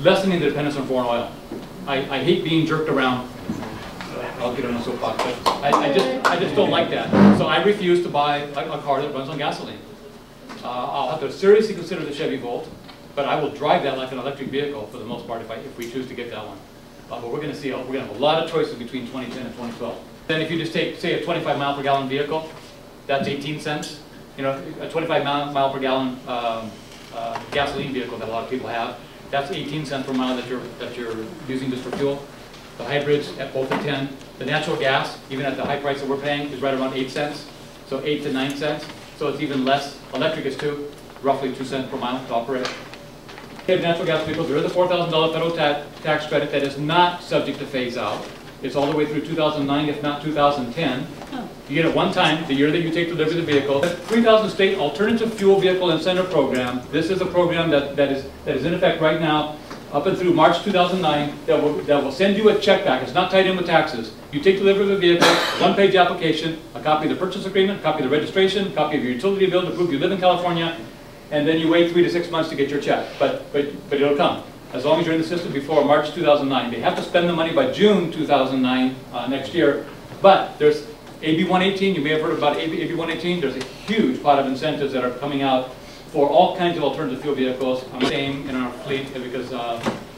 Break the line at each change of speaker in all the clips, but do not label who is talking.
lessening the dependence on foreign oil. I hate being jerked around. I'll get on a soapbox, but I just don't like that. So I refuse to buy a car that runs on gasoline. I'll have to seriously consider the Chevy Volt, but I will drive that like an electric vehicle for the most part if we choose to get that one. But we're going to see, we're going to have a lot of choices between 2010 and 2012. Then if you just take, say, a 25 mile per gallon vehicle, that's 18 cents. You know, a 25 mile per gallon gasoline vehicle that a lot of people have, that's 18 cents per mile that you're using just for fuel. The hybrids at both at 10. The natural gas, even at the high price that we're paying, is right around 8 cents. So 8 to 9 cents. So it's even less. Electric is roughly 2 cents per mile to operate. Okay, natural gas vehicles, there is a $4,000 federal tax credit that is not subject to phase out. It's all the way through 2009, if not 2010. You get it one time, the year that you take delivery of the vehicle. The 3000 State Alternative Fuel Vehicle Incentive Program, this is a program that is in effect right now, up and through March 2009, that will send you a check back. It's not tied in with taxes. You take delivery of the vehicle, one-page application, a copy of the purchase agreement, a copy of the registration, a copy of your utility bill to prove you live in California, and then you wait 3 to 6 months to get your check. But it'll come, as long as you're in the system before March 2009. They have to spend the money by June 2009 next year. But there's AB 118, you may have heard about AB 118. There's a huge pot of incentives that are coming out for all kinds of alternative fuel vehicles. I'm saying in our fleet, because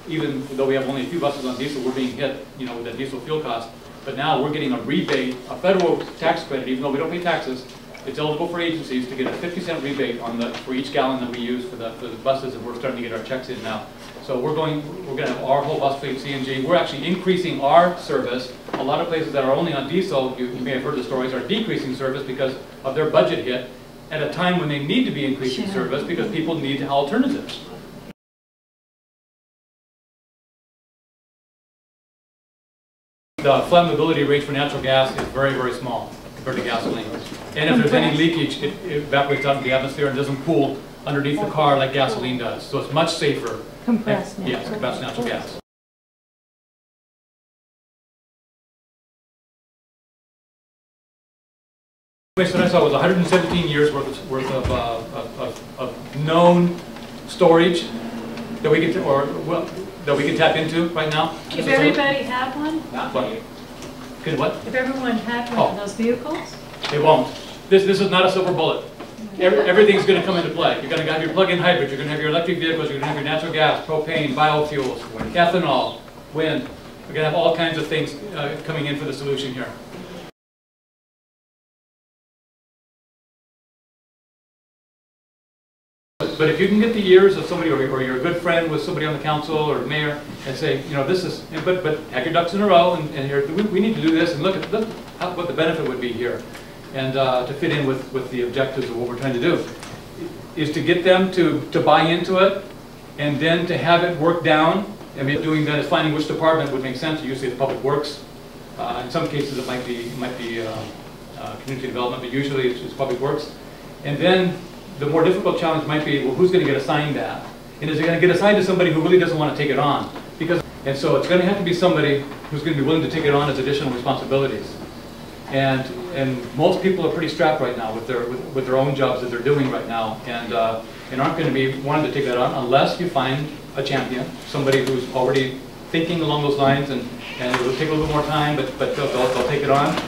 even though we have only a few buses on diesel, we're being hit, with the diesel fuel cost. But now we're getting a rebate, a federal tax credit, even though we don't pay taxes. It's eligible for agencies to get a 50-cent rebate for each gallon that we use for the buses, and we're starting to get our checks in now. So we're going to have our whole bus fleet CNG. We're actually increasing our service. A lot of places that are only on diesel, you may have heard the stories, are decreasing service because of their budget hit at a time when they need to be increasing service because people need alternatives. The flammability rate for natural gas is very, very small compared to gasoline. And if there's any leakage, it evaporates out into the atmosphere and doesn't cool underneath the car like gasoline does. So it's much safer.
Compressed natural gas.
Yes, compressed natural gas. What I saw was 117 years worth of known storage that we can tap into right now.
If everybody had one?
What?
If everyone had one of those vehicles?
They won't. This is not a silver bullet. Everything's going to come into play. You're going to have your plug-in hybrids, you're going to have your electric vehicles, you're going to have your natural gas, propane, biofuels, ethanol, wind. We're going to have all kinds of things coming in for the solution here. But if you can get the ears of somebody, or you're a good friend with somebody on the council or mayor, and say, this is, but have your ducks in a row, and here, we need to do this, and look what the benefit would be here, and to fit in with the objectives of what we're trying to do, is to get them to buy into it, and then to have it work down. I mean, doing that is finding which department would make sense. Usually it's Public Works. In some cases it might be Community Development, but usually it's Public Works. And then the more difficult challenge might be, well, who's going to get assigned that? And is it going to get assigned to somebody who really doesn't want to take it on? And so it's going to have to be somebody who's going to be willing to take it on as additional responsibilities. And most people are pretty strapped right now with their own jobs that they're doing right now, and aren't going to be wanting to take that on unless you find a champion, somebody who's already thinking along those lines, and it'll take a little bit more time, but they'll take it on.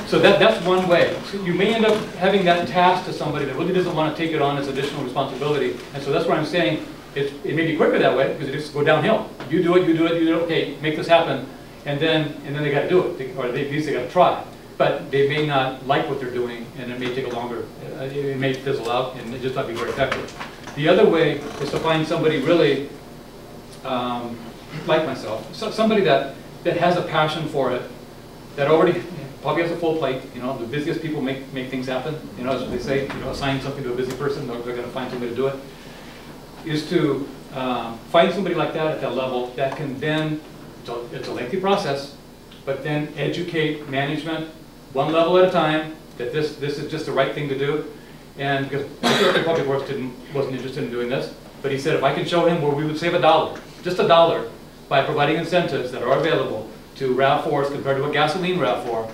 So that's one way. So you may end up having that task to somebody that really doesn't want to take it on as additional responsibility. And so that's why I'm saying it may be quicker that way, because it just go downhill. You do it, okay, make this happen, and then they got to do it, or at least they got to try. But they may not like what they're doing, and it may take a longer, it may fizzle out, and it just not be very effective. The other way is to find somebody really, like myself, somebody that has a passion for it, that already probably has a full plate. The busiest people make things happen. As they say, assign something to a busy person, they're going to find somebody to do it. Is to find somebody like that at that level that can then, it's a lengthy process, but then educate management one level at a time that this is just the right thing to do. And because Public Works wasn't interested in doing this, but he said if I could show him where we would save $1, just $1, by providing incentives that are available to RAV4s compared to a gasoline RAV4,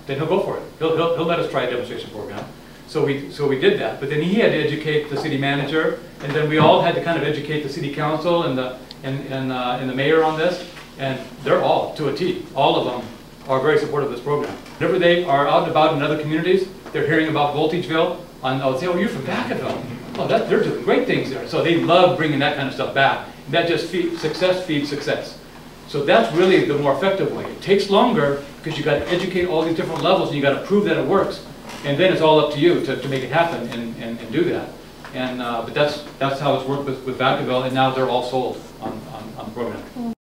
then he'll go for it. He'll let us try a demonstration program. So we did that. But then he had to educate the city manager And then we all had to kind of educate the city council and the mayor on this, and they're all to a T. All of them are very supportive of this program. Whenever they are out and about in other communities, they're hearing about Voltageville, and they'll say, oh, you're from Vacaville. Oh, they're doing great things there. So they love bringing that kind of stuff back. And that just feeds success. So that's really the more effective way. It takes longer because you've got to educate all these different levels and you've got to prove that it works. And then it's all up to you to make it happen and do that. And, but that's how it's worked with Vacaville, and now they're all sold on the program.